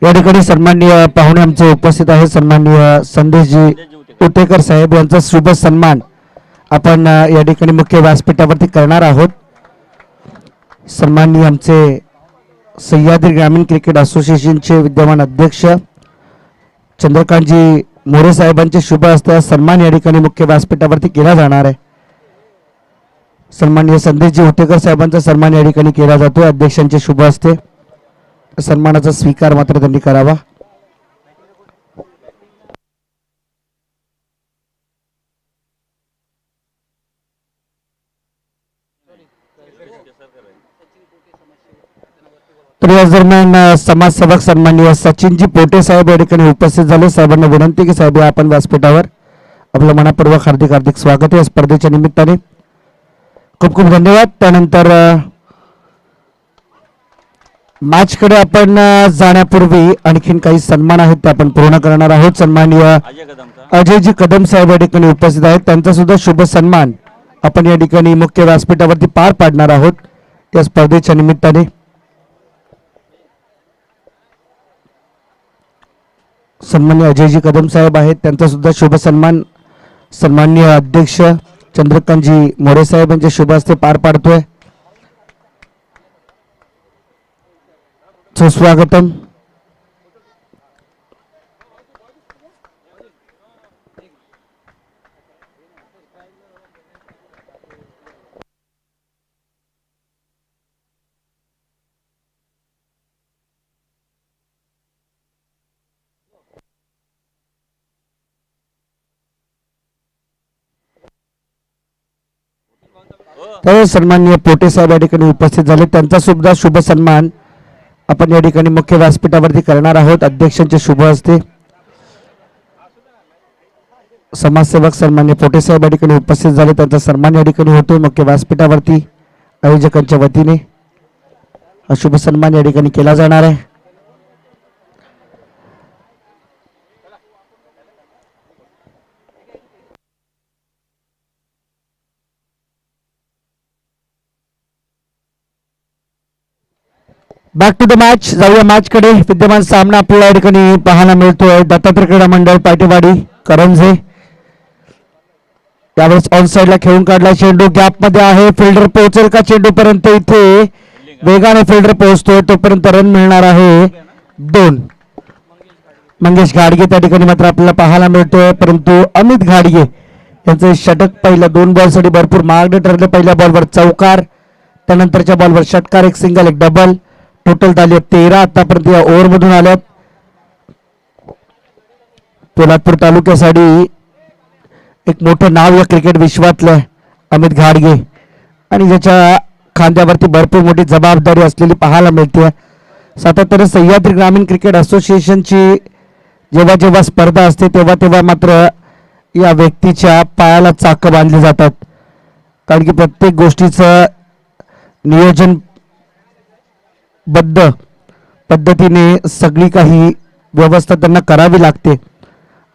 या ठिकाणी सन्माननीय पाहुणे आमचे उपस्थित आहे. सन्माननीय संदेशजी उतेकर साहेब यांचा शुभ सन्मान आपण या ठिकाणी मुख्य व्यासपीठावरती करणार आहोत. सन्माननीय आमचे सह्याद्री ग्रामीण क्रिकेट असोसिएशनचे विद्यमान अध्यक्ष चंद्रकांतजी मोरे साहेबांचे शुभ हस्ते सन्मान या ठिकाणी मुख्य व्यासपीठावरती केला जाणार आहे. सन्माननीय संदेशजी उतेकर साहेबांचा सन्मान या ठिकाणी केला जातो. अध्यक्षांचे शुभ हस्ते सन्मानाचा स्वीकार मात्र त्यांनी करावा. तर या दरम्यान समाजसेवक सन्माननीय सचिनजी पोटे साहेब या ठिकाणी उपस्थित झाले. साहेबांना विनंती की साहेब आपण व्यासपीठावर आपलं मनापूर्वक हार्दिक हार्दिक स्वागत आहे. स्पर्धेच्या निमित्ताने खूप खूप धन्यवाद. त्यानंतर मॅच कडे आपण जाण्यापूर्वी आणखीन काही सन्मान आहेत ते आपण पूर्ण करणार आहोत. सन्माननीय अजयजी कदम साहेब या ठिकाणी उपस्थित आहेत. त्यांचा सुद्धा शुभ सन्मान आपण या ठिकाणी मुख्य व्यासपीठावरती पार पाडणार आहोत. त्या स्पर्धेच्या निमित्ताने सन्माननीय अजयजी कदम साहेब आहेत. त्यांचा सुद्धा शुभ सन्मान सन्माननीय अध्यक्ष चंद्रकांतजी मोरे साहेब यांच्या शुभ हस्ते पार पाडतोय. सुस्वागतम. तर सन्माननीय पोटे साहेब या ठिकाणी उपस्थित झाले. त्यांचा सुद्धा शुभ सन्मान आपण या ठिकाणी मुख्य व्यासपीठावरती करणार आहोत. अध्यक्षांचे शुभ हस्ते समाजसेवक सन्माननीय पोटे साहेब या ठिकाणी उपस्थित झाले. त्यांचा सन्मान या ठिकाणी होतो मुख्य व्यासपीठावरती. आयोजकांच्या वतीने हा शुभ सन्मान या ठिकाणी केला जाणार आहे. Back to the match. जाऊया मॅच कडे. विद्यमान सामना आपल्याला या ठिकाणी पाहायला मिळतोय. दत्तात्रय क्रीडा मंडळ पाटेवाडी करंजे यावेळेस ऑन साइडला खेळून काढला. चेंडू गॅप मध्ये आहे. फिल्डर पोहोचेल का चेंडू पर्यंत? इथे वेगाने फिल्डर पोहोचतोय. तोपर्यंत रन मिळणार आहे 2. मंगेश घाडगे त्या ठिकाणी मात्र आपल्याला पाहायला मिळतोय. परंतु अमित घाडगे यांचे षटक पहिल्या 2 बॉलसाठी भरपूर महागडे ठरले. पहिल्या बॉलवर चौकार, त्यानंतरच्या बॉलवर षटकार, एक सिंगल एक डबल. टोटल झाले 13 आतापर्यंत या ओव्हर मधून आल्यात. पोलादपूर तालुक्यासाठी एक मोठं नाव या क्रिकेट विश्वातलं अमित घाडगे आणि ज्याच्या खांद्यावरती भरपूर मोठी जबाबदारी असलेली पाहायला मिळते. सातत्याने सह्याद्री ग्रामीण क्रिकेट असोसिएशनची जेव्हा जेव्हा स्पर्धा असते तेव्हा तेव्हा मात्र या व्यक्तीच्या पायाला चाकं बांधली जातात. कारण की प्रत्येक गोष्टीचं नियोजन बद्ध पद्धतीने सगळी काही व्यवस्था त्यांना करावी लागते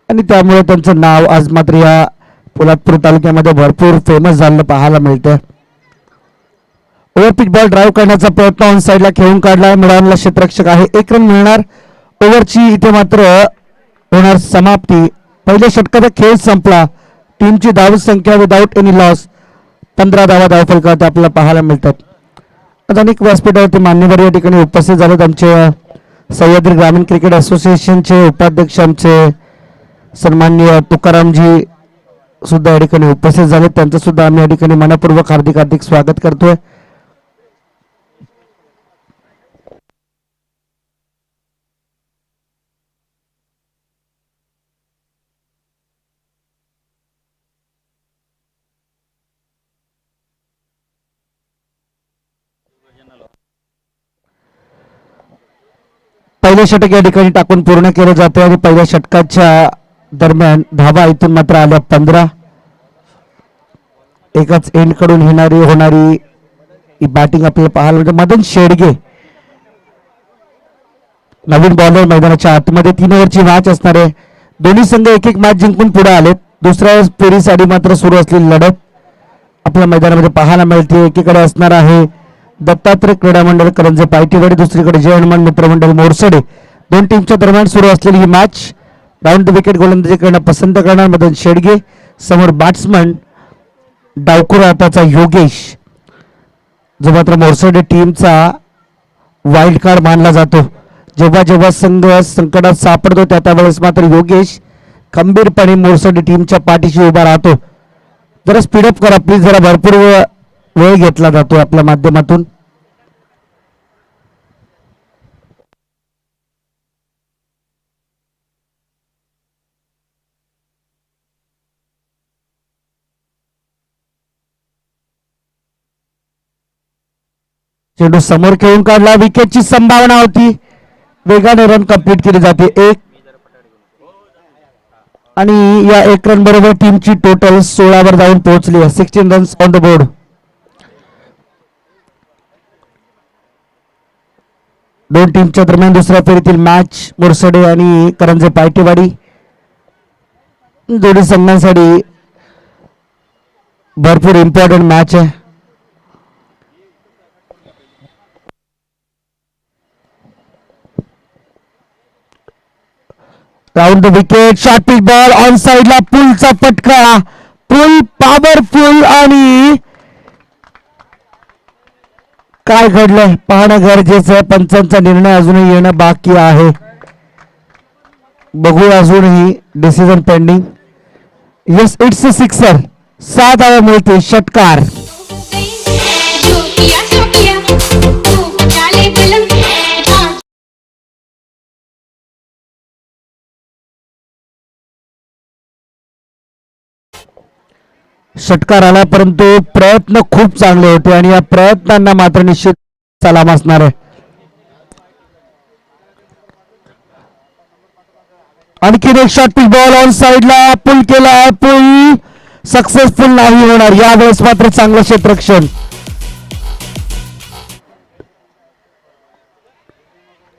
आणि त्यामुळे त्यांचं नाव आज मात्र या पोलादपूर तालुक्यामध्ये भरपूर फेमस झालेलं पाहायला मिळतं. ओव्हरपिच बॉल ड्राईव्ह करण्याचा प्रयत्न ऑन साइडला खेळून काढला. मिळालेला क्षेत्ररक्षक आहे. 1 रन मिळणार. ओव्हरची इथे मात्र होणार समाप्ती. पहिल्या षटकाचा खेळ संपला. टीमची धाव संख्या विदाऊट एनी लॉस 15 धावा धावफलकात आपल्याला पाहायला मिळतात. अनेक व्यासपीठावरती मान्यवर या ठिकाणी उपस्थित झालेत. आमचे सह्याद्री ग्रामीण क्रिकेट असोसिएशनचे उपाध्यक्ष आमचे सन्माननीय तुकारामजी सुद्धा या ठिकाणी उपस्थित झाले. त्यांचं सुद्धा आम्ही या ठिकाणी मनपूर्वक हार्दिक हार्दिक स्वागत करतोय. पहिले षटक या ठिकाणी टाकून पूर्ण केलं जाते आणि पहिल्या षटकाच्या दरम्यान धावा इथून मात्र आल्या 15. एकाच एंड कडून होणारी ही बॅटिंग आपल्याला पाहायला मिळते. मदन शेडगे नवीन बॉलर मैदानाच्या आतमध्ये. 3 ओव्हरची मॅच असणार आहे. दोन्ही संघ एक एक मॅच जिंकून पुढे आलेत. दुसऱ्या फेरीसाठी मात्र सुरू असलेली लढत आपल्या मैदानामध्ये पाहायला मिळते. एकीकडे असणार आहे दत्तात्रय क्रीडा मंडळ करंजे पायटीवाडी, दुसरीकडे जय हनुमान मित्र मंडळ मोरसडे. दोन टीमच्या दरम्यान सुरू असलेली ही मॅच. राऊंड द विकेट गोलंदाजी करणं पसंत करणार मदन शेडगे. समोर बॅट्समन डावकुरा हाताचा योगेश, जो मात्र मोरसडे टीमचा वाईल्ड कार्ड मानला जातो. जेव्हा जेव्हा संघ संकटात सापडतो त्यावेळेस मात्र योगेश खंबीरपणे मोरसडे टीमच्या पाठीशी उभा राहतो. जरा स्पीडअप करा प्लीज, जरा भरपूर वेळ घेतला जातो आपल्या माध्यमातून. चेंडू समोर खेळून काढला, विकेटची संभावना होती, वेगाने रन कंप्लीट केली जाते. एक आणि या एक रन बरोबर टीमची टोटल 16 वर जाऊन पोहोचली आहे. 16 रन्स ऑन द बोर्ड. दोन टीमच्या दरम्यान दुसऱ्या फेरीतील मॅच मोरसडे आणि करंजे पायटेवाडी दोन्ही संघांसाठी भरपूर इम्पॉर्टंट मॅच आहे. Round the wicket, short pitch ball on साइडला, पुलचा फटका, पुल पॉवरफुल. आणि काय घडलंय पाहणं गरजेचं आहे. पंचांचा निर्णय अजूनही येणं बाकी आहे. बघू, अजूनही decision pending. Yes, it's a sixer. 7 धावा मिळते. षटकार. षटकार आला, परंतु प्रयत्न खूप चांगले होते आणि या प्रयत्नांना मात्र निश्चित सलाम असणार आहे. आणखीन एक शॉर्ट पिच बॉल ऑन साइडला, पुल केला, पुल सक्सेसफुल नाही होणार. यावेळेस मात्र चांगलं क्षेत्ररक्षण.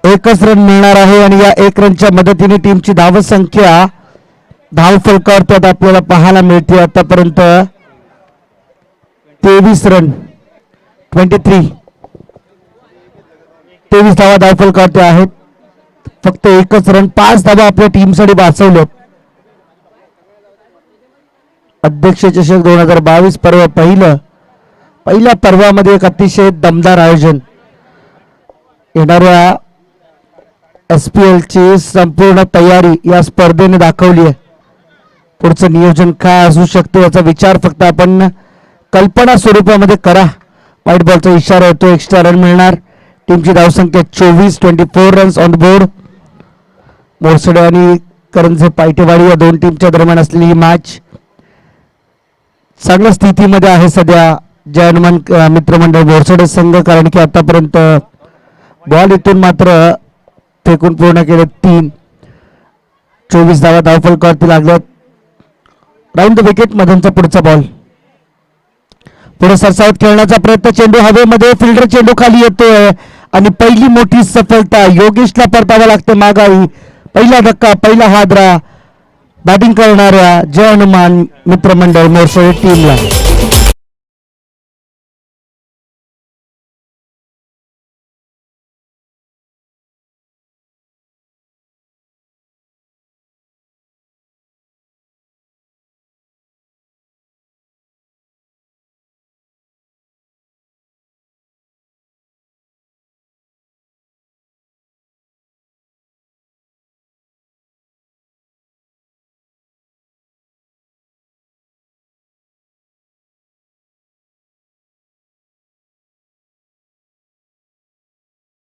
एकच रन मिळणार आहे आणि या एक रनच्या मदतीने टीमची धावसंख्या धावफलकावर त्यात आपल्याला पाहायला मिळते. आतापर्यंत 23 रन, 23 धावा धावफलकावर आहेत. फक्त एकच रन, 5 धावा आपल्या टीमसाठी वाचवल्यात. अध्यक्ष चषक 2022 पर्व पहिल्या पर्वामध्ये एक अतिशय दमदार आयोजन. येणाऱ्या SPL ची संपूर्ण तयारी या स्पर्धेने दाखवली आहे. पुढचं नियोजन काय असू शकते याचा विचार फक्त आपण कल्पना स्वरूपामध्ये करा. व्हाईट बॉलचा इशारा येतो, एक्स्ट्रा रन मिळणार. टीमची धावसंख्या 24 रन्स ऑन बोर्ड. मोरसडे आणि करंजे पायटेवाडी या दोन टीमच्या दरम्यान असलेली ही मॅच चांगल्या स्थितीमध्ये आहे सध्या जय हनुमान मित्रमंडळ मोरसडे संघ, कारण की आतापर्यंत बॉल इथून मात्र फेकून पूर्ण केले 3. 24 धावा धावफलकावरती लागल्यात. राऊंड द विकेट, मधनचा पुढचा बॉल. पुढे सरसावत खेळण्याचा प्रयत्न, चेंडू हवेमध्ये, फिल्डर चेंडू खाली येतोय आणि पहिली मोठी सफलता. योगेशला परतावा लागते माघारी. पहिला धक्का, पहिला हादरा बॅटिंग करणाऱ्या जय हनुमान मित्रमंडळ मोरसडे टीमला.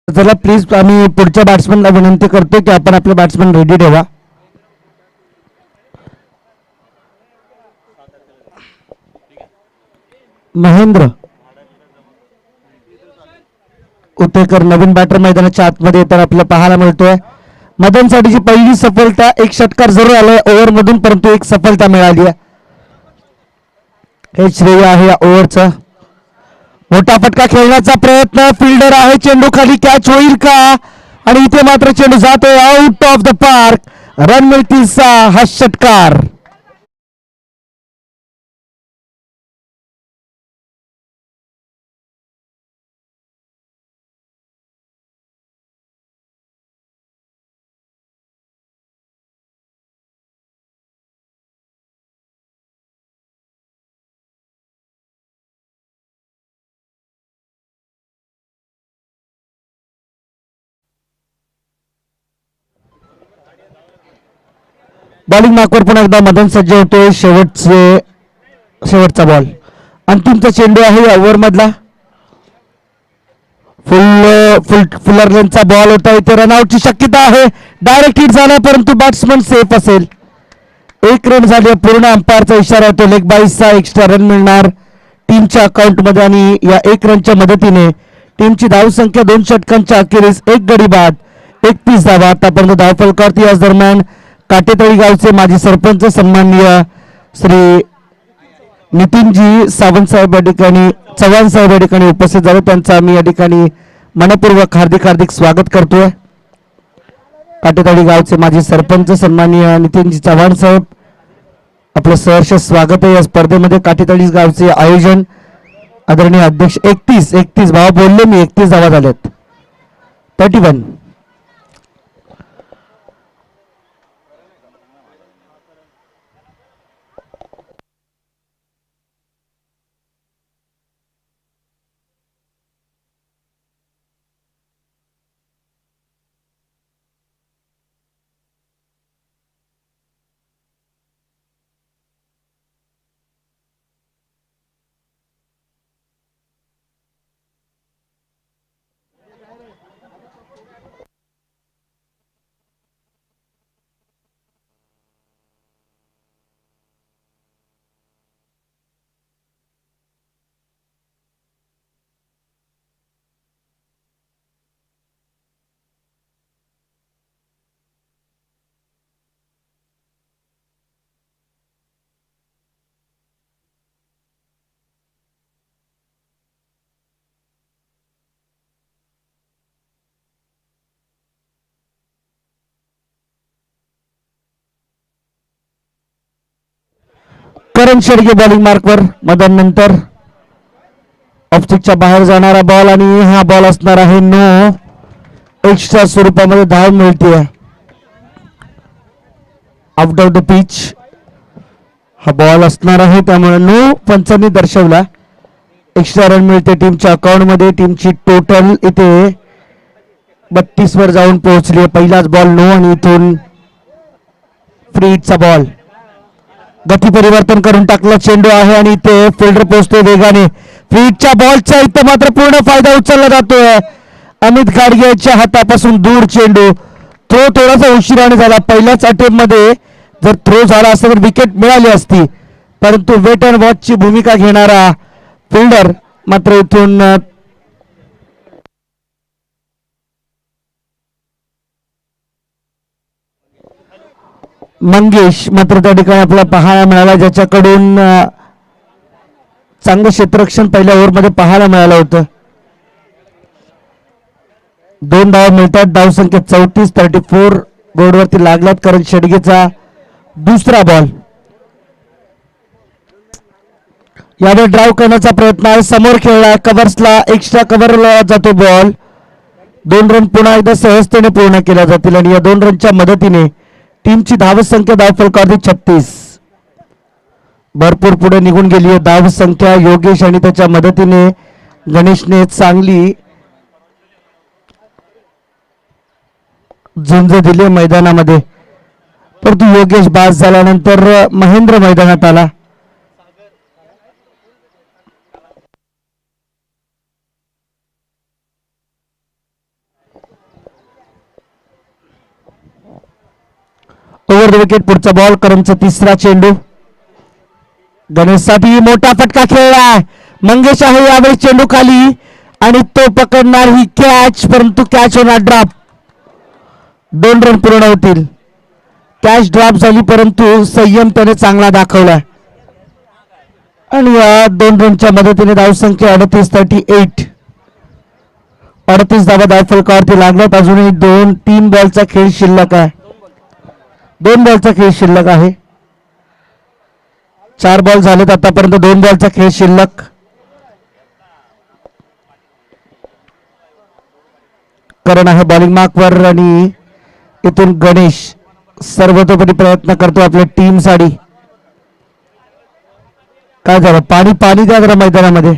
चला प्लीज, आम्ही पुढच्या बॅट्समनला विनंती करतो की आपण आपले बॅट्समन रेडी ठेवा. महेंद्र उतेकर नवीन बॅटर मैदानाच्या आतमध्ये येताना आपल्याला पाहायला मिळतोय. मदनसाठीची पहिली सफलता. एक षटकार जरूर आलाय ओव्हर मधून, परंतु एक सफलता मिळाली आहे. हे श्रेय आहे या ओव्हरचं. मोठा फटका खेळण्याचा प्रयत्न, फिल्डर आहे, चेंडू खाली, कॅच होईल का? आणि इथे मात्र चेंडू जातोय out of the park. Run मिळतील 6. हा षटकार. बॉलिंग मार्कवर पुन्हा एकदा मदन सज्ज होतोय. शेवटचा बॉल, अंतिमचा चेंडू आहे या ओव्हर मधला. फुलर लेनचा बॉल होता. इथे रनआउटची शक्यता आहे. डायरेक्ट हिट झाला परंतु बॅट्समन सेफ असेल. एक रन झाले. पूर्ण अंपायरचा इशारा होतो. लेग बाईसचा एक्स्ट्रा रन मिळणार टीमच्या अकाउंटमध्ये आणि या एक रनच्या मदतीने टीमची धावसंख्या 2 षटकांच्या अखेरीस 1 गडी बाद 31 धावा आतापर्यंत धावफलकावरती. याच दरम्यान काटेतळी गावचे माजी सरपंच सन्माननीय श्री नितीनजी सावंत साहेब या ठिकाणी चव्हाण साहेब या ठिकाणी उपस्थित झाले. त्यांचं आम्ही या ठिकाणी मनपूर्वक हार्दिक स्वागत करतोय. काटेतळी गावचे माजी सरपंच सन्माननीय नितीनजी चव्हाण साहेब, आपलं सहर्ष स्वागत आहे या स्पर्धेमध्ये. काटेतळी गावचे आयोजन आदरणीय अध्यक्ष 31 भाव बोलले मी, 31 धावा झाल्यात. 31. करण शेडगे बॉलिंग मार्कवर. मदन नंतर ऑफस्टिकच्या बाहेर जाणारा बॉल आणि हा बॉल असणार आहे नो. एक्स्ट्रा स्वरूपामध्ये धाव मिळते. आउट ऑफ द पिच हा बॉल असणार आहे त्यामुळे नो पंचांनी दर्शवला. एक्स्ट्रा रन मिळते टीमच्या अकाउंट मध्ये. टीमची टोटल इथे 32 वर जाऊन पोहोचली. पहिलाच बॉल नो आणि इथून फ्री हिटचा बॉल. गती परिवर्तन करून टाकलं चेंडू आहे आणि इथे फिल्डर पोहोचतोय वेगाने. फ्री हिटच्या बॉलचा इथं मात्र पूर्ण फायदा उचलला जातोय. अमित गाडगेच्या हातापासून दूर चेंडू. थ्रो थोडासा उशिराने झाला. पहिल्याच अटेम्प्ट मध्ये जर थ्रो झाला असता तर विकेट मिळाली असती, परंतु वेट अँड वॉचची भूमिका घेणारा फिल्डर मात्र इथून मंगेश मात्र त्या ठिकाणी आपल्याला पाहायला मिळाला, ज्याच्याकडून चांगलं क्षेत्ररक्षण पहिल्या ओव्हरमध्ये पाहायला मिळालं होतं. 2 धावा मिळतात. धावसंख्या 34 बोर्डवरती लागलात. करण शेडगेचा दुसरा बॉल. यावेळी ड्राईव्ह करण्याचा प्रयत्न आहे. समोर खेळला कव्हर्सला, एक्स्ट्रा कव्हरला जातो बॉल. 2 रन पुन्हा एकदा सहजतेने पूर्ण केल्या जातील आणि या 2 रनच्या मदतीने टीमची धावसंख्या धावफलकावरती 36 भरपूर पुढे निघून गेली आहे धावसंख्या. योगेश आणि त्याच्या मदतीने गणेशने चांगली झुंज दिली मैदानामध्ये, परंतु योगेश बाद झाल्यानंतर महेंद्र मैदानात आला. Over the wicket. पुढचा बॉल. करणचा तिसरा चेंडू. गणेशसाठी मोठा फटका खेळला. मंगेश आहे यावेळी चेंडू खाली आणि तो पकडणार ही कॅच, परंतु कॅच होणार ड्रॉप. 2 रन पूर्ण होतील. कॅच ड्रॉप झाली परंतु संयम त्याने चांगला दाखवला आणि या 2 रनच्या मदतीने धावसंख्या 38. 38 धावा धावफलकावरती लागल्यात. अजूनही 3 बॉलचा खेळ शिल्लक आहे. 2 बॉलचा खेळ शिल्लक आहे. 4 बॉल झालेत आतापर्यंत. 2 बॉलचा खेळ शिल्लक. करण आहे बॉलिंग मार्कवर आणि इथून गणेश सर्वतोपरी प्रयत्न करतो आपल्या टीम साठी. काय झालं? पाणी द्या जरा मैदानामध्ये.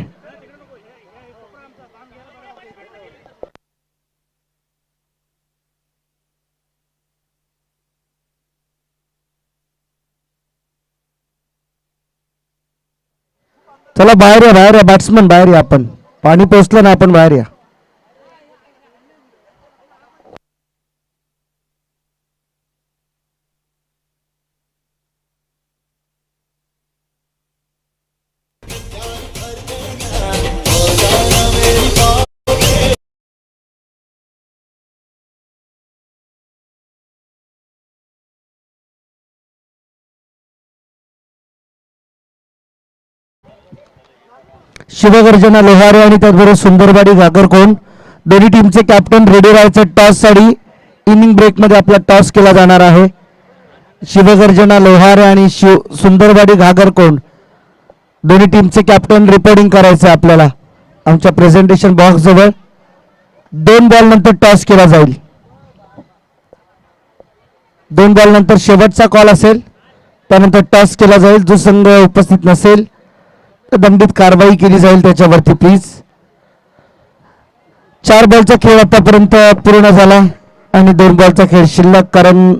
चला बाहेर या बॅट्समन बाहेर या. आपण पाणी पोचलं ना, आपण बाहेर या. शिवगर्जना लोहारे आणि त्याचबरोबर सुंदरवाडी घागरकोण दोन्ही टीमचे कॅप्टन रेडी राहायचं. टॉस साठी इनिंग ब्रेक मध्ये आपला टॉस केला जाणार आहे. शिवगर्जना लोहारे आणि सुंदरवाडी घागरकोण दोन्ही टीमचे कॅप्टन रिपोर्टिंग करायचं आपल्याला आमच्या प्रेझेंटेशन बॉक्स जवळ. 2 बॉल नंतर टॉस केला जाईल. 2 बॉल नंतर शेवटचा कॉल असेल, त्यानंतर टॉस केला जाईल. जो संघ उपस्थित नसेल तर दंडित कारवाई केली जाईल त्याच्यावरती प्लीज. 4 बॉलचा खेळ आतापर्यंत पूर्ण झाला आणि 2 बॉलचा खेळ शिल्लक. कारण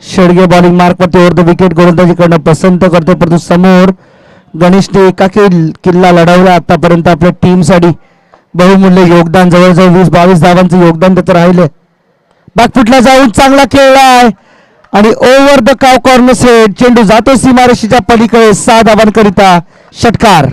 शेडगे बॉलिंग मार्कवरती ओव्हर द विकेट गोलंदाजीकडनं पसंत करतो, परंतु समोर गणेशने एका किल्ला लढवला. आतापर्यंत आपल्या टीमसाठी बहुमूल्य योगदान, जवळजवळ 20-22 धावांचं योगदान त्याचं राहिले. बॅकफुटला जाऊन चांगला खेळलाय आणि ओव्हर द काव कॉर्नर सेट. चेंडू जातो सीमारेषेच्या पलीकडे. 6 धावांकरिता षटकार.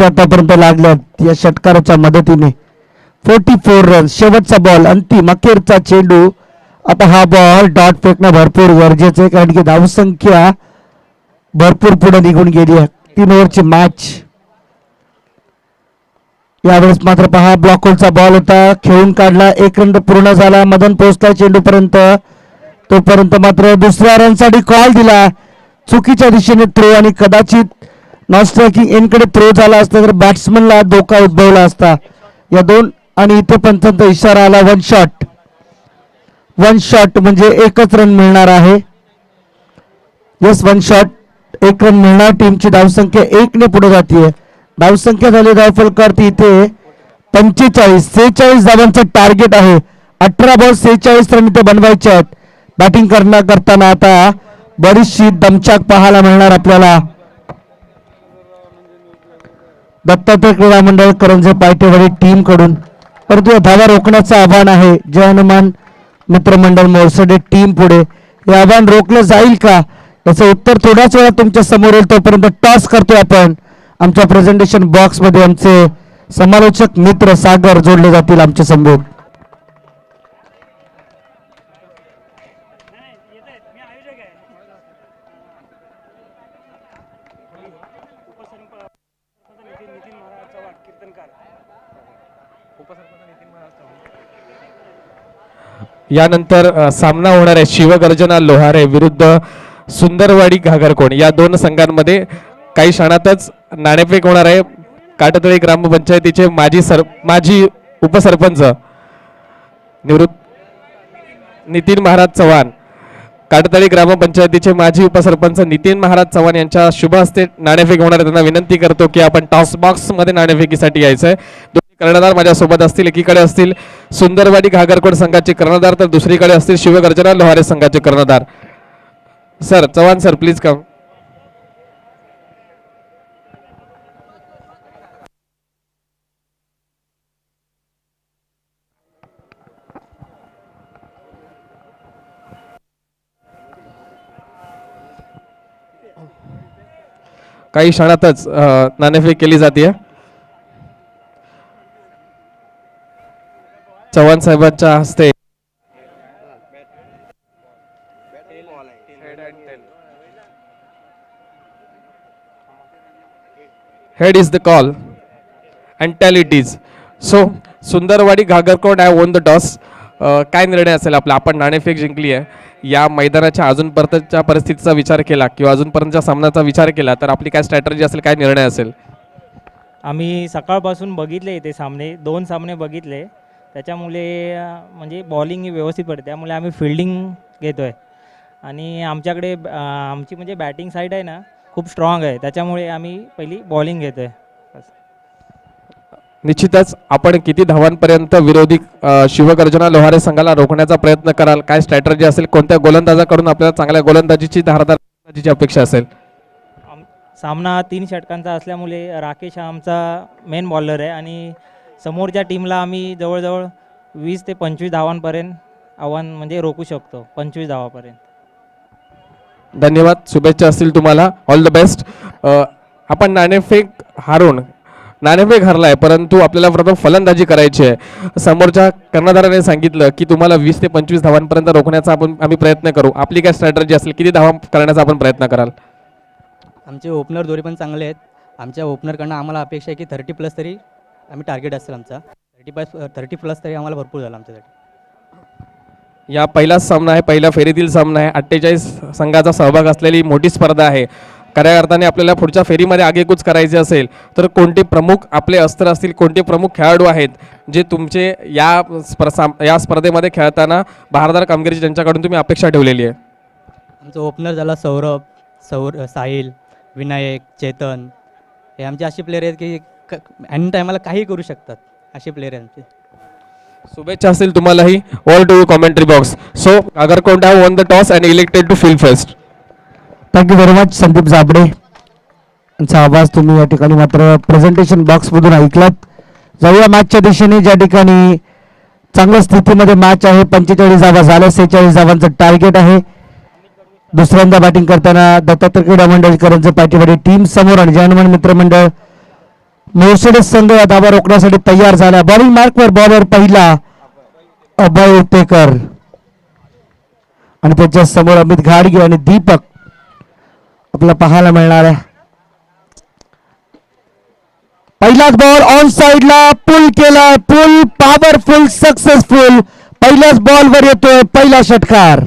आतापर्यंत लागल्यात या षटकाराच्या मदतीने. 44 रन. शेवटचा बॉल, अंतिम अखेरचा चेंडू. आता हा बॉल डॉट फेकणं भरपूर गरजेचं आहे, कारण की धावसंख्या भरपूर पुढे निघून गेली आहे. 3 ओव्हरची मॅच. यावेळेस मात्र पहा, ब्लॉक होलचा बॉल होता, खेळून काढला. 1 रन पूर्ण झाला. मदन पोहोचला चेंडू पर्यंत. तोपर्यंत मात्र दुसऱ्या रनसाठी कॉल दिला. चुकीच्या दिशेने थ्रो आणि कदाचित नॉन स्ट्रायकिंग एनकडे थ्रो झाला असता तर बॅट्समनला धोका उद्भवला असता. या 2 आणि इथे पंचांचा इशारा आला. 1 शॉट. 1 शॉट म्हणजे 1च रन मिळणार आहे. येस, 1 शॉट, 1 रन मिळणार. टीमची धावसंख्या 1 ने पुढे जाते. धावसंख्या झाली धावफलकावरती इथे 46 धावांचं टार्गेट आहे. 18 बॉल 46 रन इथे बनवायचे आहेत. बॅटिंग करताना आता बरीचशी दमछाक पाहायला मिळणार आपल्याला. दत्तात्रय क्रीडा मंडळ करंजे पायटेवाडी टीम कडून. परंतु धावा रोखण्याचं आव्हान आहे. जय हनुमान मित्रमंडळ मोरसडे टीम पुढे. हे आव्हान रोखलं जाईल का, याचं उत्तर थोड्याच वेळा तुमच्या समोर येईल. तोपर्यंत टॉस करतोय आपण. आमच्या प्रेझेंटेशन बॉक्स मध्ये आमचे समालोचक मित्र सागर जोडले जातील आमच्या समोर. यानंतर सामना होणार आहे शिवगर्जना लोहारे विरुद्ध सुंदरवाडी घागरकोण. या 2 संघांमध्ये काही क्षणातच नाणेफेक होणार आहे. काटतळी ग्रामपंचायतीचे माजी उपसरपंच निवृत्त नितीन महाराज चव्हाण, काटतळी ग्रामपंचायतीचे माजी उपसरपंच नितीन महाराज चव्हाण यांच्या शुभ हस्ते नाणेफेक होणार आहे. त्यांना विनंती करतो की आपण टॉस बॉक्स मध्ये नाणेफेकीसाठी यायचं आहे. कर्णधार माझ्यासोबत असतील. एकीकडे असतील सुंदरवाडी घागरकोण संघाचे कर्णधार, तर दुसरीकडे असतील शिवगर्जना लोहारे संघाचे कर्णधार. Sir, Chavan sir, please come. काही क्षणातच नाणेफेक केली जाते. चव्हाण साहेबांच्या हस्ते head is the call and tail it is. So Sundarwadi Ghagarkon I won the toss. काय निर्णय असेल आपला? आपण नाणेफेक जिंकली आहे. या मैदानाच्या अजूनपर्यंतच्या परिस्थितीचा विचार केला किंवा अजूनपर्यंतच्या सामन्याचा विचार केला तर आपली काय स्ट्रॅटर्जी असेल, काय निर्णय असेल? आम्ही सकाळपासून बघितले इथे सामने, 2 सामने बघितले. त्याच्यामुळे म्हणजे बॉलिंग ही व्यवस्थित पडते, त्यामुळे आम्ही फिल्डिंग घेतो आहे. आणि आमच्याकडे आमची म्हणजे बॅटिंग साईड आहे ना खूप स्ट्रॉंग आहे, त्याच्यामुळे आम्ही पहिली बॉलिंग घेतो आहे. निश्चितच आपण किती धावांपर्यंत विरोधी शिवगर्जना लोहारे संघाला रोखण्याचा प्रयत्न कराल, काय स्ट्रॅटर्जी असेल, कोणत्या गोलंदाजाकडून आपल्याला चांगल्या गोलंदाजीची धारदार गोलंदाजीची अपेक्षा असेल? सामना 3 षटकांचा असल्यामुळे राकेश हा आमचा मेन बॉलर आहे आणि समोरच्या टीमला आम्ही जवळजवळ 20 ते 25 धावांपर्यंत आव्हान म्हणजे रोखू शकतो, 25 धावापर्यंत. धन्यवाद, शुभेच्छा असतील तुम्हाला, ऑल द बेस्ट. आपण नाणेफेक हरलाय, परंतु आपल्याला प्रथम फलंदाजी करायची आहे. समोरच्या कर्णधाराने सांगितलं की तुम्हाला 20 ते 25 धावांपर्यंत रोखण्याचा आम्ही प्रयत्न करू. आपली काय स्ट्रॅटर्जी असेल, किती धावा करण्याचा आपण प्रयत्न कराल? आमचे ओपनर दोन्ही पण चांगले आहेत. आमच्या ओपनरकडनं आम्हाला अपेक्षा आहे की 30+ तरी आम्ही टार्गेट असेल आमचा. 30+ तरी आम्हाला भरपूर झालं आमच्यासाठी. या पहिलाच सामना आहे, पहिल्या फेरीतील सामना आहे. 48 संघाचा सहभाग असलेली मोठी स्पर्धा आहे. खऱ्या अर्थाने आपल्याला पुढच्या फेरीमध्ये आगेकूच करायचे असेल तर कोणते प्रमुख आपले अस्त्र असतील, कोणते प्रमुख खेळाडू आहेत जे तुमचे या स्पर्धेमध्ये खेळताना बहारदार कामगिरीची त्यांच्याकडून तुम्ही अपेक्षा ठेवलेली आहे? आमचं ओपनर झाला सौरभ, साहिल, विनायक, चेतन. हे आमचे असे प्लेयर आहेत की एनी टायमाला काही करू शकतात, असे प्लेयर आहेत आमचे. शुभेच्छा असतील तुम्हालाही. All to you commentary box. So Nagarkond have won the toss and elected to field first. Thank you very much Sandeep Jabde यांचा आवाज तुम्ही या ठिकाणी मात्र प्रेझेंटेशन बॉक्समधून ऐकलात. जाऊया मॅचच्या दिशेने, ज्या ठिकाणी चांगल्या स्थितीमध्ये मॅच आहे. 45 धावा झाल्या, 46 धावांचं टार्गेट आहे. दुसऱ्यांदा बॅटिंग करताना दत्तात्रय क्रीडा मंडळकरांचं पाठीवाडी टीम समोर आणि जयनमन मित्रमंडळ मोर्सेडस संघ या धावा रोखण्यासाठी तयार झाला. बॉलिंग मार्कवर बॉलर पहिला अभय उतेकर आणि त्याच्या समोर अमित घाडगे आणि दीपक आपल्याला पाहायला मिळणार आहे. पहिलाच बॉल ऑन साइडला पुल केला, पुल पॉवरफुल सक्सेसफुल. पहिल्याच बॉलवर येतोय पहिला षटकार.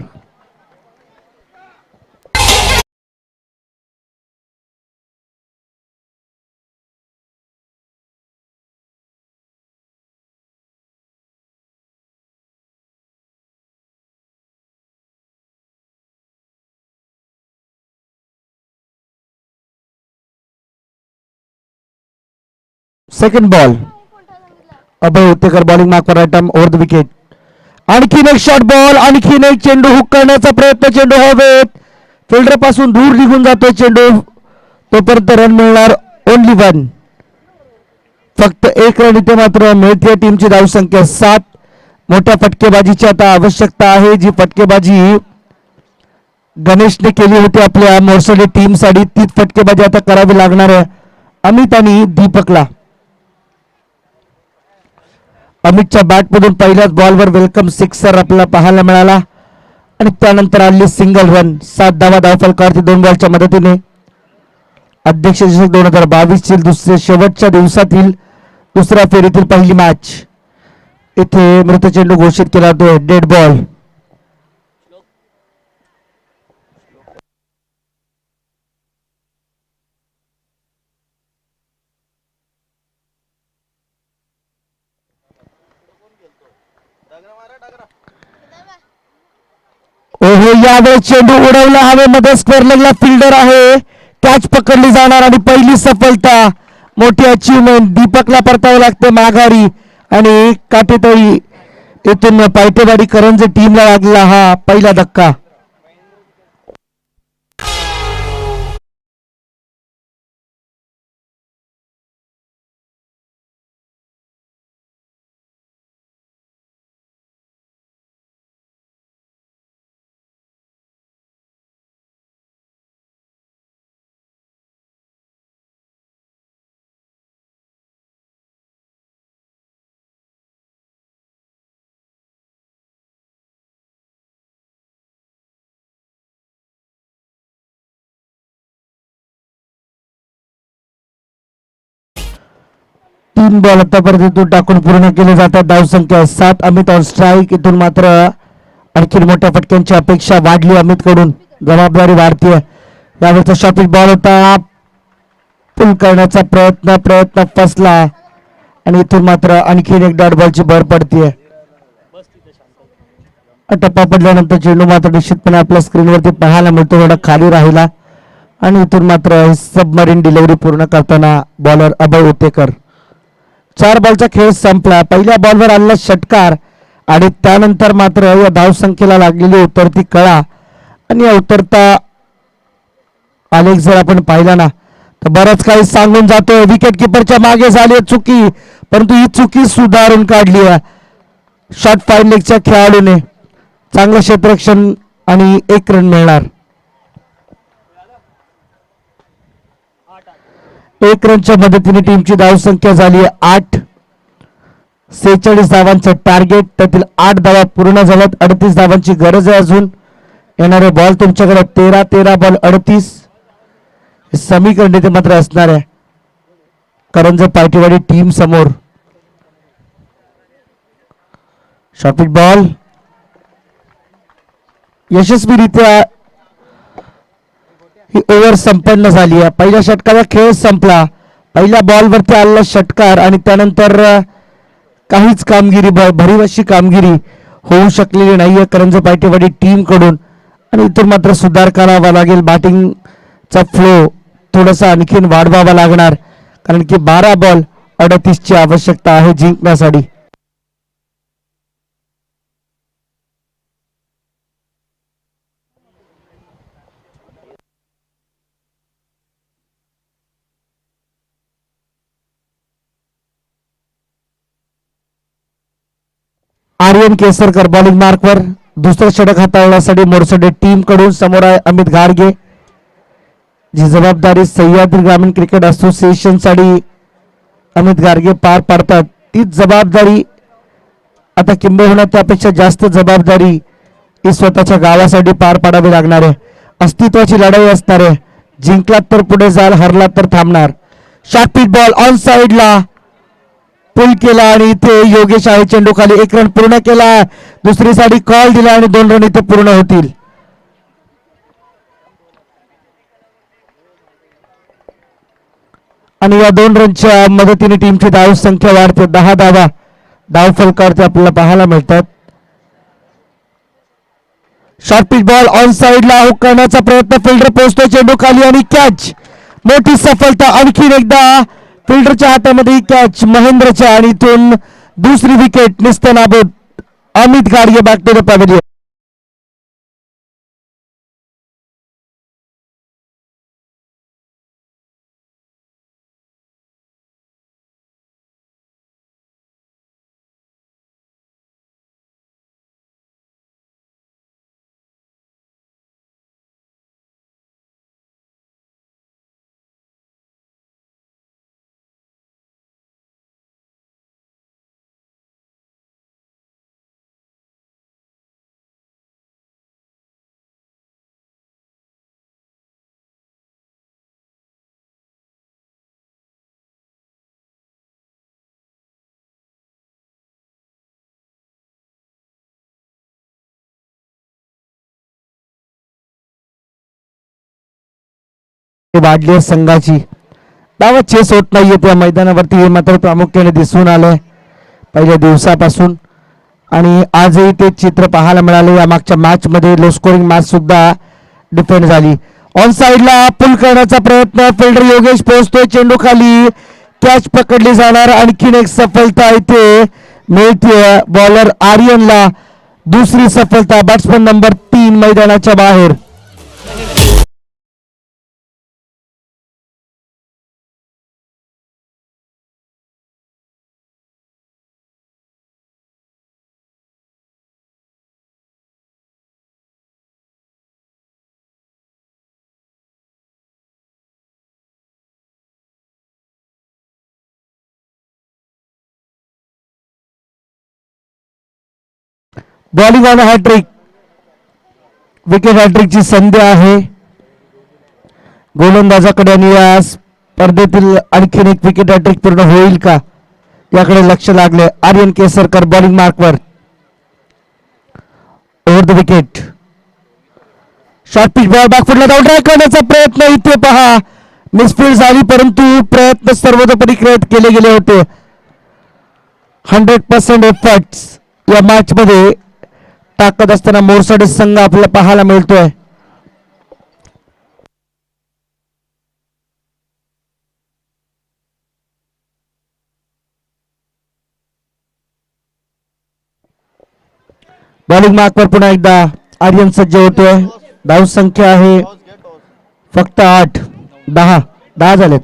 Second ball Abhay Utekar bowling मार्कवर आयटम ओव्हर द विकेट. आणखीन एक शॉर्ट बॉल, आणखीन एक चेंडू हुक करण्याचा प्रयत्न. चेंडू हवेत, फिल्डर पासून दूर निघून जातोय चेंडू. तोपर्यंत रन मिळणार ओनली 1. फक्त 1 रन इथे मात्र मिळते. टीमची धावसंख्या 7. मोठ्या फटकेबाजीची आता आवश्यकता आहे, जी फटकेबाजी गणेशने केली होती आपल्या मोर्सडी टीमसाठी. तीच फटकेबाजी आता करावी लागणार आहे अमित आणि दीपकला. अमितच्या बॅटमधून पहिल्याच बॉलवर वेलकम सिक्सर आपल्याला पाहायला मिळाला आणि त्यानंतर आली सिंगल रन. 7 धावा धावफलकावरती 2 बॉलच्या मदतीने. अध्यक्ष चषक 2022 ची दुसऱ्या शेवटच्या दिवसातील दुसऱ्या फेरीतील पहिली मॅच. इथे मृत चेंडू घोषित केला जातो, डेड बॉल. ओहो, यावेळेस चेंडू उडवला हवेमध्ये. स्क्वेअर लेगला फिल्डर आहे, कॅच पकडली जाणार आणि पहिली सफलता, मोठी अचीवमेंट. दीपकला परतावं लागते माघारी आणि काटेतळी इथून पायटेवाडी करंजे टीमला लागला हा पहिला धक्का. तीन बॉल आतापर्यंत टाकून पूर्ण केले जातात. धावसंख्या 7. Amit on strike. इथून मात्र आणखी मोठ्या फटक्यांची अपेक्षा वाढली अमित कडून, जबाबदारी वाढतीये. यावेळेचा शॉपिंग बॉल होता, पुल करण्याचा प्रयत्न फसला आणि इथून मात्र आणखीन एक डॉट बॉलची भर पडतीये. टप्पा पडल्यानंतर चेंडू मात्र निश्चितपणे आपल्या स्क्रीनवरती पाहायला मिळतो, थोडा खाली राहिला आणि इथून मात्र सबमरीन डिलिव्हरी पूर्ण करताना बॉलर अभय उतेकर 4 बॉलचा खेळ संपला. पहिल्या बॉलवर आलेला षटकार आणि त्यानंतर मात्र या धावसंख्येला लागलेली उतरती कळा आणि या उतरता आलेख जर आपण पाहिला ना तर बरंच काही सांगून जातोय. विकेट किपरच्या मागे झाली आहे चुकी, परंतु ही चुकी सुधारून काढली आहे शॉर्ट फाईन लेगच्या खेळाडूने. चांगलं क्षेत्ररक्षण आणि 1 रन मिळणार. 1 रनच्या मदतीने टीमची धावसंख्या झाली आहे 8. 46 धावांचं टार्गेट, त्यातील 8 धावा पूर्ण झाल्यात. 38 धावांची गरज आहे अजून. येणारे बॉल तुमच्याकडे 13 बॉल 38. हे समीकरण इथे मात्र असणार आहे करंज पायटीवाडी टीम समोर. शॉर्ट बॉल यशस्वीरित्या ही ओव्हर संपन्न झाली आहे. पहिल्या षटकाचा खेळ संपला. पहिल्या बॉलवरती आलेला षटकार आणि त्यानंतर काहीच कामगिरी भरीव अशी कामगिरी होऊ शकलेली नाहीये करंज पायटेवाडी टीम कडून आणि इथून मात्र सुधार करावा लागेल. बॅटिंगचा फ्लो थोडासा आणखीन वाढवावा लागणार कारण की 12 बॉल 38 ची आवश्यकता आहे जिंकण्यासाठी. आर्यन केसरकर बॉलिंग मार्कवर. दुसरं षटक हाताळण्यासाठी मोरसडे टीम कडून समोर आहे अमित घारगे. जी जबाबदारी सह्याद्री ग्रामीण क्रिकेट असोसिएशन साठी अमित घारगे पार पाडतात तीच जबाबदारी आता किंबहुना त्यापेक्षा जास्त जबाबदारी ही स्वतःच्या गावासाठी पार पाडावी लागणार आहे. अस्तित्वाची लढाई असणार आहे. जिंकलात तर पुढे जाल, हरलात तर थांबणार. शॉर्ट पिच बॉल ऑन साइडला पुल केला आणि इथे योगेश आहे चेंडू खाली. 1 रन पूर्ण केला. दुसरी साठी कॉल दिला आणि 2 रन इथे पूर्ण होतील. आणि या 2 रनच्या मदतीने टीमची धाव संख्या वाढते. 10 धावा धाव फलकावरती आपल्याला पाहायला मिळतात. शॉर्ट पिच बॉल ऑन साइडला हुक करण्याचा प्रयत्न. फिल्डर पोहोचतो चेंडू खाली आणि कॅच. मोठी सफलता. आणखीन एकदा फिल्डरच्या हातामध्ये कॅच महेंद्रच्या आणि इथून दुसरी विकेट निस्तनाबूत. Amit Gadge back to the pavilion. वाढली आहे संघाची. डावा चेस होत नाहीये त्या मैदानावरती हे मात्र प्रामुख्याने दिसून आलंय पहिल्या दिवसापासून आणि आजही ते चित्र पाहायला मिळाले. या मागच्या मॅच मध्ये लो स्कोरिंग मॅच सुद्धा डिफेंड झाली. ऑन साइडला पुल करण्याचा प्रयत्न. फिल्डर योगेश पोहोचतोय चेंडू खाली. कॅच पकडली जाणार. आणखीन एक सफलता इथे मिळते बॉलर आर्यनला. दुसरी सफलता. बॅट्समन नंबर 3 मैदानाच्या बाहेर. Bowling on hat-trick. विकेट हॅट्रिकची संधी आहे गोलंदाजाकडे आणि या स्पर्धेतील आणखीन एक विकेट हॅट्रिक पूर्ण होईल का याकडे लक्ष लागले. आर्यन केसरकर बॉलिंग मार्कवर. Over the wicket. Short pitch ball बॅकफुटला जाऊन ड्राईव्ह करण्याचा प्रयत्न. इथे पहा मिसफील्ड झाली परंतु प्रयत्न सर्वतोपरी केले गेले होते. 100% एफर्ट्स या मॅच मध्ये ताकद असताना मोरसाडे संघ आपल्याला पाहायला मिळतोय. बॉलिंग मार्कवर पुन्हा एकदा आर्यन सज्ज होतोय. धाव संख्या आहे फक्त 8. 10 झालेत.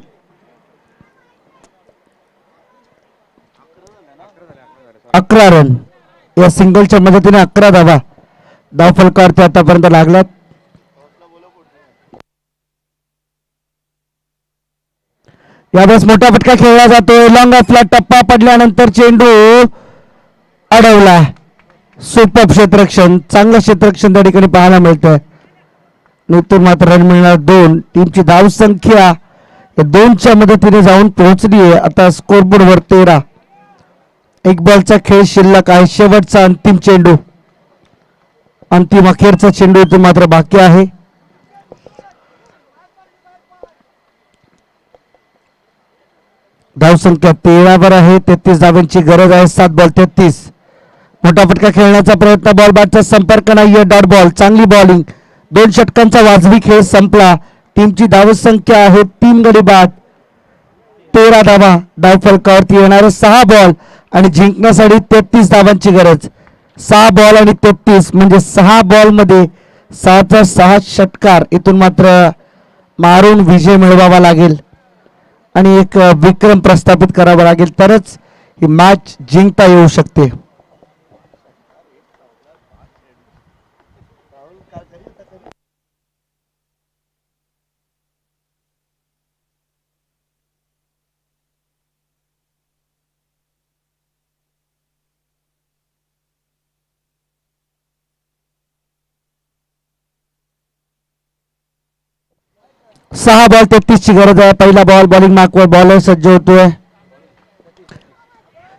11 रन या सिंगलच्या मदतीने 11 धावा धाव फलकावरती आतापर्यंत लागल्यात. यावेळेस मोठा फटका खेळला जातोय. लॉंग ऑफला टप्पा पडल्यानंतर चेंडू अडवला. सुपर क्षेत्ररक्षण, चांगलं क्षेत्ररक्षण त्या ठिकाणी पाहायला मिळतंय. नंतर मात्र रन मिळणार 2. टीमची धाव संख्या या 2च्या मदतीने जाऊन पोहोचली आहे. आता स्कोरबोर्डवर 13. एक बॉलचा खेळ शिल्लक आहे. शेवटचा अंतिम चेंडू, अंतिम अखेरचा चेंडू इथून मात्र बाकी आहे. धाव संख्या 13 वर आहे. 33 धावांची गरज आहे. 7 बॉल 33. मोठा फटका खेळण्याचा प्रयत्न, बॉल बॅटचा संपर्क नाहीये. Dot ball. चांगली बॉलिंग. 2 षटकांचा वाजवी खेळ संपला. टीमची धाव संख्या आहे 3 गडी बाद 13 धावा धाव फलकावरती येणारे 6 बॉल आणि जिंकण्यासाठी 33 धावांची गरज. 6 बॉल आणि 33 म्हणजे 6 बॉल मध्ये 6चा 6 षटकार इथून मात्र मारून विजय मिळवावा लागेल आणि एक विक्रम प्रस्थापित करावा लागेल, तरच ही मॅच जिंकता येऊ शकते. सहा बॉल 33 ची गरज आहे. पहिला बॉल बॉलिंग मार्कवर बॉलर सज्ज होतोय.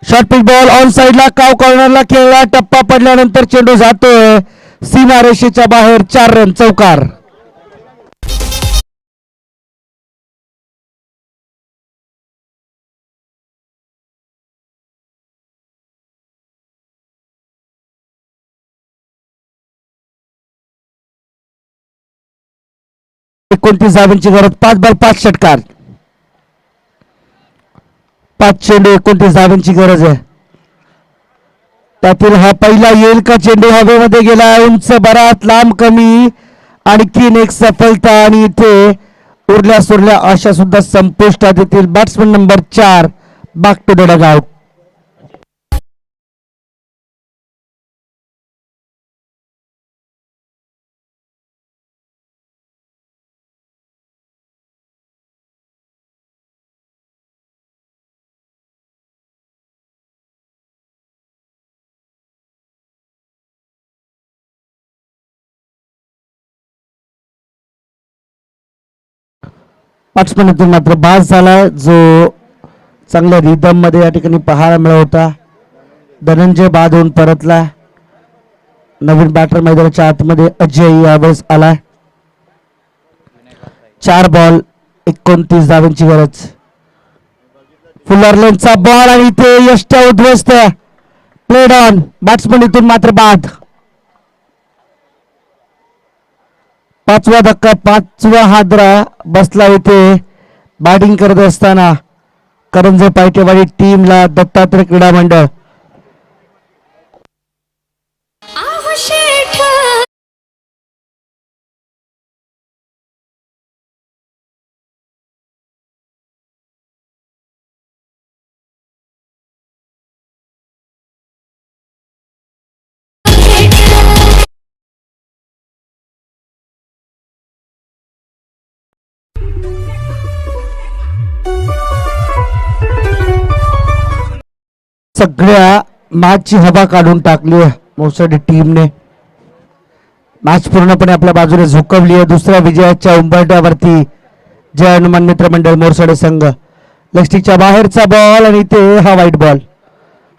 शॉर्ट पिच बॉल ऑन साइडला काव कॉर्नरला खेळला. टप्पा पडल्यानंतर चेंडू जातोय सीमा रेषेच्या बाहेर. 4 रन चौकार. एकोणतीस धावांची गरज. 5 बॉल 5 षटकार. 5 चेंडू 29 धावांची गरज आहे. त्यातील हा पहिला येईल का चेंडू? हवेमध्ये गेला. उंच बराच लांब कमी. आणखीन एक सफलता आणि इथे उरल्या सुरल्या आशा सुद्धा संपुष्टात येतील. Batsman number 4 back to the dugout. Batsman मात्र बास झाला, जो चांगल्या रिदम मध्ये या ठिकाणी पाहायला मिळत होता. धनंजय बाद होऊन परतला. नवीन बॅटर मैदानाच्या आतमध्ये अजय यावेळेस आलाय. 4 बॉल 29 धावांची गरज. फुलरलेनचा बॉल आणि इथे यष्ट्या उद्ध्वस्त. Played on. बॅट्समन इथून मात्र बाद. 5वा धक्का 5वा हादरा बसला इथे बॅटिंग करत असताना करंजे पायटेवाडी टीमला दत्तात्रय क्रीडा मंडळ. सगळ्या मॅचची हवा काढून टाकली आहे मोर्साडी टीमने. मॅच पूर्णपणे आपल्या बाजूने झुकवली आहे. दुसऱ्या विजयाच्या उंबरठ्यावरती जय हनुमान मित्र मंडळ मोरसाडे संघ. लेगस्टिकच्या बाहेरचा बॉल आणि इथे हा वाईट बॉल.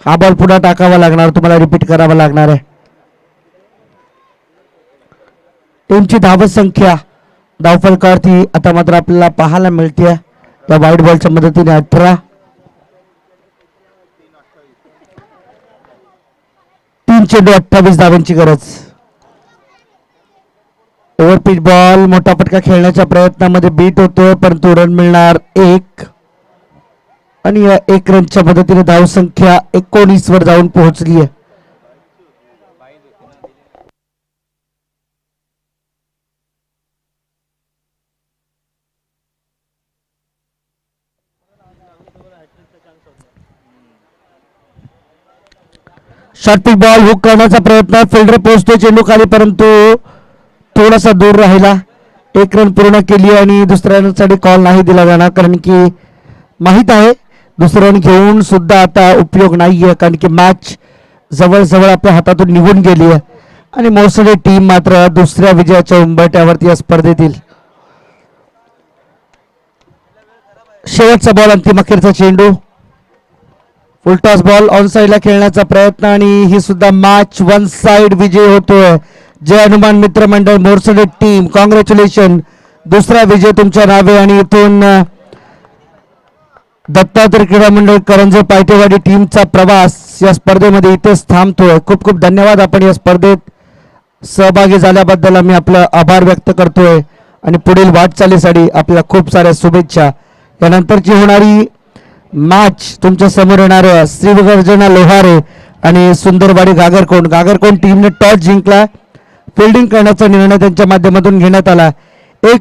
हा बॉल पुन्हा टाकावा लागणार, तुम्हाला रिपीट करावा लागणार आहे. टीमची धावसंख्या धावफलकावरती आता मात्र आपल्याला पाहायला मिळते या वाईट बॉलच्या मदतीने 18. 3 चेंडू 28 धावांची गरज. ओव्हरपिच बॉल मोठा फटका खेळण्याच्या प्रयत्नामध्ये बीट होतोय, परंतु रन मिळणार 1 आणि या 1 रनच्या मदतीने धावसंख्या 19 वर जाऊन पोहोचली आहे. शॉर्ट पिक बॉल हुक करण्याचा प्रयत्न, फिल्डर पोहोचतो चेंडू खाली परंतु थोडासा दूर राहिला. एक रन पूर्ण केली आणि दुसऱ्या रनसाठी कॉल नाही दिला जाणार, कारण की माहीत आहे दुसरं रन घेऊन सुद्धा आता उपयोग नाहीये, कारण की मॅच जवळजवळ आपल्या हातातून निघून गेली आहे आणि मोर्सडे टीम मात्र दुसऱ्या विजयाच्या उंबरठ्यावरती या स्पर्धेतील. शेवटचा बॉल, अंतिम अखेरचा चेंडू, फुलटॉस बॉल ऑन साईडला खेळण्याचा प्रयत्न आणि ही सुद्धा मॅच वन साइड विजय होतोय. जय हनुमान मित्र मंडळ मोर्सडे टीम, कॉंग्रॅच्युलेशन, दुसरा विजय तुमच्या नावे. आणि इथून दत्तात्रय क्रीडा मंडळ करंजे पायटेवाडी टीमचा प्रवास या स्पर्धेमध्ये इथेच थांबतोय. खूप खूप धन्यवाद. आपण या स्पर्धेत सहभागी झाल्याबद्दल आम्ही आपलं आभार व्यक्त करतोय आणि पुढील वाटचालीसाठी आपल्याला खूप साऱ्या शुभेच्छा. यानंतरची होणारी मॅच तुमच्या समोर येणार श्रीगर्जना लोहारे आणि सुंदरवाडी घागरकोंड टीमने टॉस जिंकला. फिल्डिंग करण्याचा निर्णय त्यांच्या माध्यमातून घेण्यात आला. एक